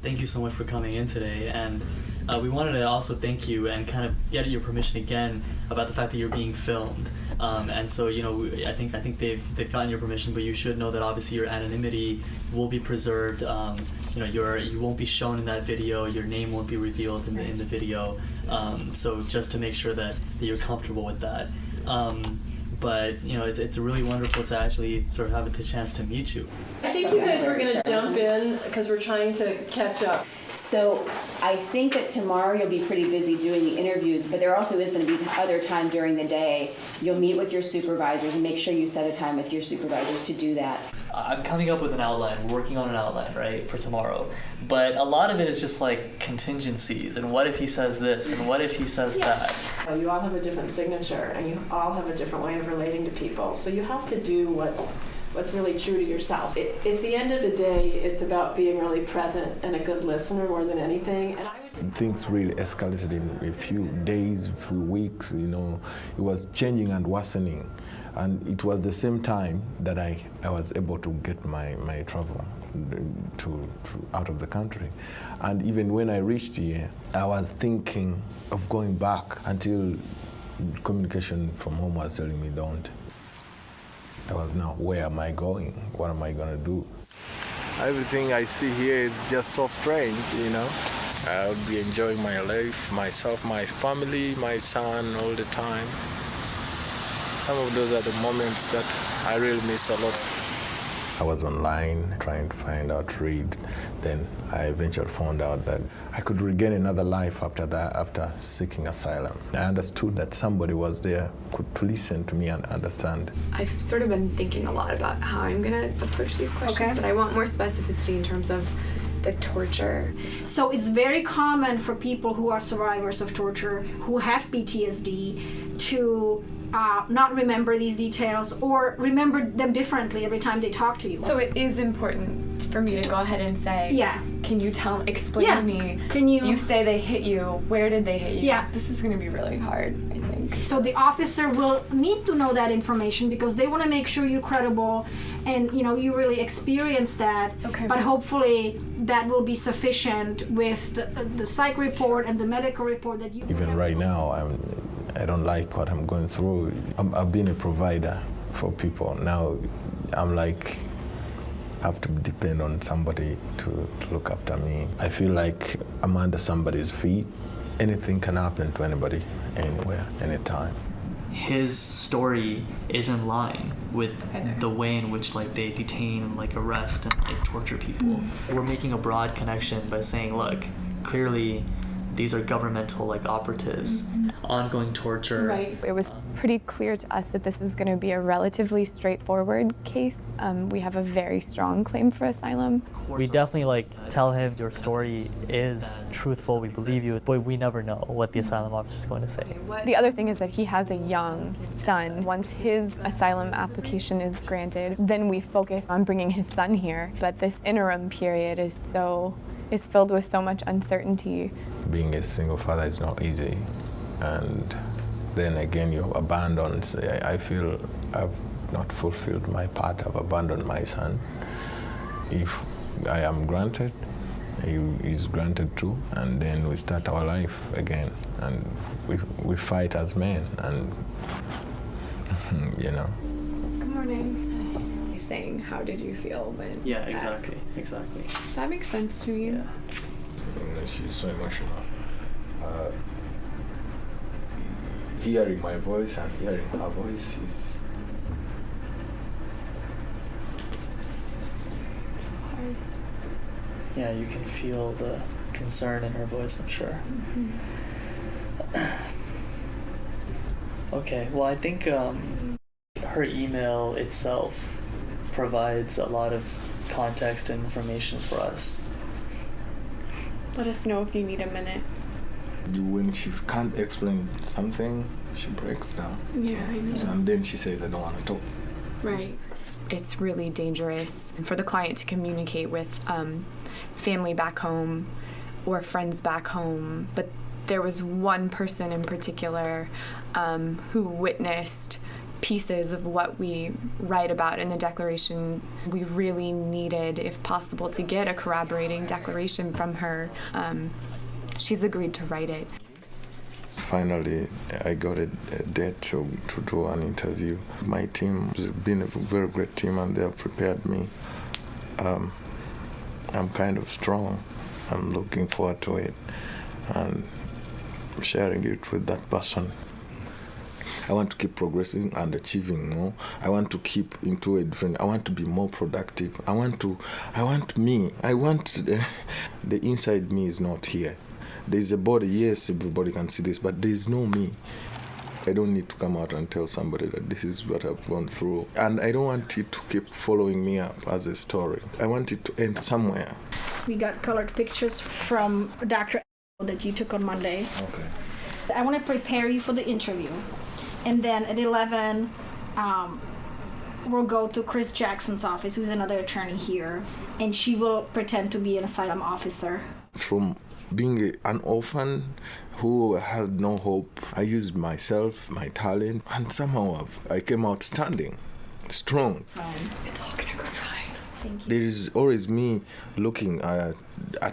Thank you so much for coming in today, and we wanted to also thank you and kind of get your permission again about the fact that you're being filmed. And so, I think they've gotten your permission, but you should know that obviously your anonymity will be preserved. You won't be shown in that video. Your name won't be revealed in the video. So just to make sure that you're comfortable with that. But it's really wonderful to actually sort of have the chance to meet you. I think you guys were going to jump in because we're trying to catch up. So I think that tomorrow you'll be pretty busy doing the interviews, but there also is going to be other time during the day. You'll meet with your supervisors and make sure you set a time with your supervisors to do that. I'm coming up with an outline, working on an outline, right, for tomorrow. But a lot of it is just like contingencies, and what if he says this, and what if he says that? You all have a different signature, and you all have a different way of relating to people. So you have to do what's really true to yourself. At the end of the day, it's about being really present and a good listener more than anything. And things really escalated in a few days, a few weeks, It was changing and worsening. And it was the same time that I was able to get my travel to out of the country. And even when I reached here, I was thinking of going back until communication from home was telling me don't. I was now, where am I going? What am I going to do? Everything I see here is just so strange, I would be enjoying my life, myself, my family, my son all the time. Some of those are the moments that I really miss a lot. I was online trying to find out, read. Then I eventually found out that I could regain another life after that, after seeking asylum. I understood that somebody was there, could listen to me and understand. I've sort of been thinking a lot about how I'm going to approach these questions, but I want more specificity in terms of the torture. So it's very common for people who are survivors of torture, who have PTSD, to not remember these details or remember them differently every time they talk to you. So it is important for me to go ahead and say, can you explain to me, you say they hit you, where did they hit you? Yeah. This is going to be really hard, I think. So the officer will need to know that information because they want to make sure you're credible and you really experience that. Okay. But hopefully that will be sufficient with the psych report and the medical report that you even right now I don't like what I'm going through. I've been a provider for people. Now I'm like, I have to depend on somebody to look after me. I feel like I'm under somebody's feet. Anything can happen to anybody, anywhere, anytime. His story is in line with the way in which they detain, arrest, and torture people. We're making a broad connection by saying, look, clearly these are governmental operatives, ongoing torture. Right. It was pretty clear to us that this was going to be a relatively straightforward case. We have a very strong claim for asylum. We definitely tell him your story is truthful, we believe you, but we never know what the asylum officer is going to say. The other thing is that he has a young son. Once his asylum application is granted, then we focus on bringing his son here. But this interim period is filled with so much uncertainty. Being a single father is not easy, and then again you're abandoned. I feel I've not fulfilled my part. I've abandoned my son. If I am granted, he is granted too, and then we start our life again, and we fight as men, and Good morning. Saying, how did you feel when? Yeah, exactly. That makes sense to me. Yeah. She's so emotional. Hearing my voice and hearing her voice is So hard. Yeah, you can feel the concern in her voice, I'm sure. Okay, well, I think her email itself provides a lot of context and information for us. Let us know if you need a minute. when she can't explain something, she breaks down. Yeah, I know. And then she says, I don't want to talk. Right. It's really dangerous for the client to communicate with family back home or friends back home. But there was one person in particular who witnessed pieces of what we write about in the declaration. We really needed, if possible, to get a corroborating declaration from her. She's agreed to write it. Finally, I got a date to do an interview. My team has been a very great team, and they have prepared me. I'm kind of strong. I'm looking forward to it and sharing it with that person. I want to keep progressing and achieving more. I want to keep into a different. I want to be more productive. I want the inside me is not here. There's a body, yes, everybody can see this, but there's no me. I don't need to come out and tell somebody that this is what I've gone through. And I don't want it to keep following me up as a story. I want it to end somewhere. We got colored pictures from Dr. that you took on Monday. Okay. I want to prepare you for the interview. And then at 11, we'll go to Chris Jackson's office, who's another attorney here, and she will pretend to be an asylum officer. From being an orphan who had no hope, I used myself, my talent, and somehow I came out standing, strong. It's all gonna go fine. Thank you. There is always me looking at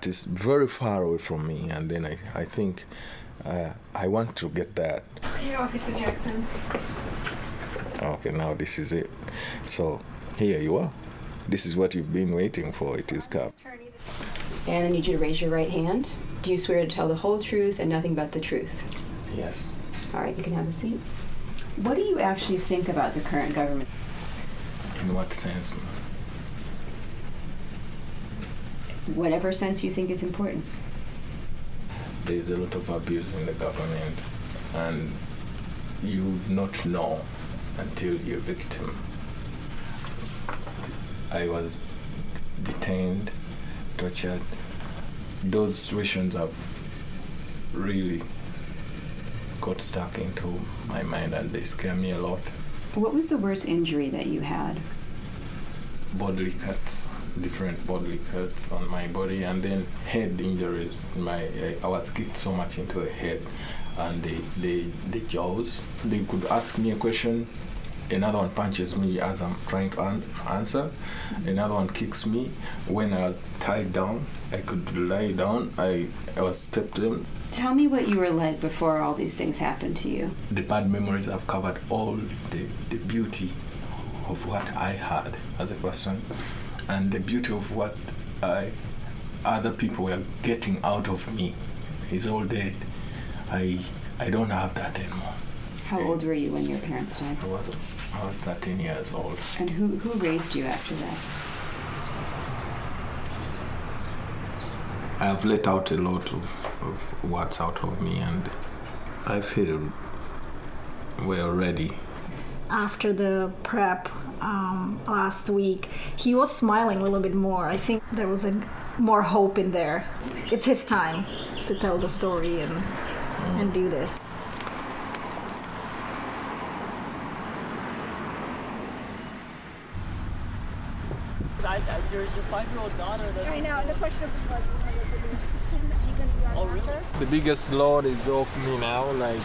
this very far away from me, and then I think I want to get that. Here, Officer Jackson. Okay, now this is it. So here you are. This is what you've been waiting for. It is Cap. And I need you to raise your right hand. Do you swear to tell the whole truth and nothing but the truth? Yes. All right, you can have a seat. What do you actually think about the current government? In what sense? Whatever sense you think is important. There's a lot of abuse in the government, and you not know until you're a victim. I was detained, tortured. Those situations have really got stuck into my mind, and they scare me a lot. What was the worst injury that you had? Bodily cuts, different bodily cuts on my body, and then head injuries. I was kicked so much into the head, and the jaws. They could ask me a question, another one punches me as I'm trying to answer, another one kicks me. When I was tied down, I could lie down. I was stepped in. Tell me what you were like before all these things happened to you. The bad memories have covered all the beauty of what I had as a person, and the beauty of what other people were getting out of me is all dead. I don't have that anymore. How old were you when your parents died? I was about 13 years old. And who raised you after that? I have let out a lot of what's out of me, and I feel we're ready. After the prep last week, he was smiling a little bit more. I think there was more hope in there. It's his time to tell the story and do this. Your 5-year-old daughter. I know, that's why she doesn't like Oh, really? The biggest load is off me now. Like,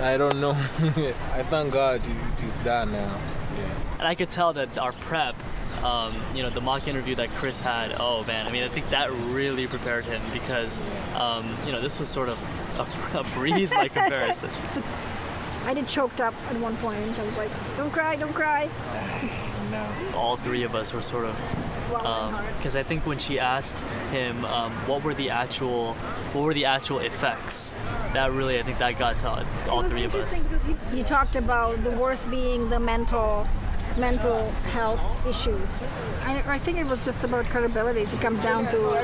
I don't know. I thank God it is done now. Yeah. And I could tell that our prep, the mock interview that Chris had, oh man, I mean, I think that really prepared him because, this was sort of a breeze by comparison. I did choked up at one point. I was like, don't cry, don't cry. No. All three of us were sort of, because I think when she asked him what were the actual effects, that really, I think that got to all three of us. You talked about the worst being the mental health issues. I think it was just about credibility. It comes down to,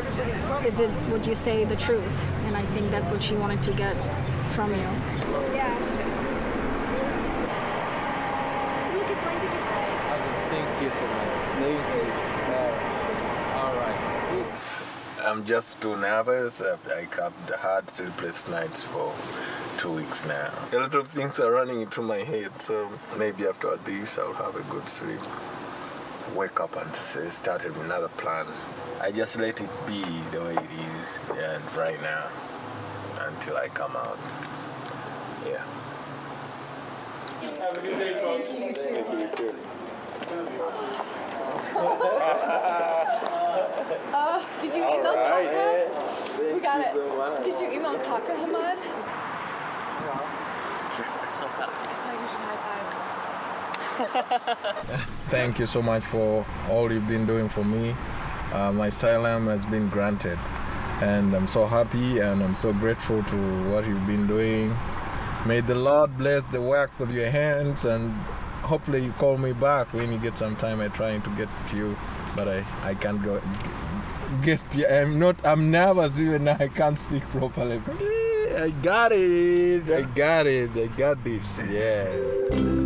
is it would you say the truth? And I think that's what she wanted to get from you. Yeah. Thank you so much. Thank you. All right. I'm just too nervous. I have had sleepless nights for 2 weeks now. A lot of things are running into my head, so maybe after this I'll have a good sleep. Wake up and start another plan. I just let it be the way it is, and right now, until I come out. Yeah. Have a good day, folks. Thank you. Thank you, too. Did you email Kaka? We got it. Did you email Kaka, Hamad? So happy. Thank you so much for all you've been doing for me. My asylum has been granted, and I'm so happy and I'm so grateful to what you've been doing. May the Lord bless the works of your hands, and hopefully you call me back when you get some time. I'm trying to get to you, but I can't go get. I'm nervous even now. I can't speak properly. I got it. I got this. Yeah.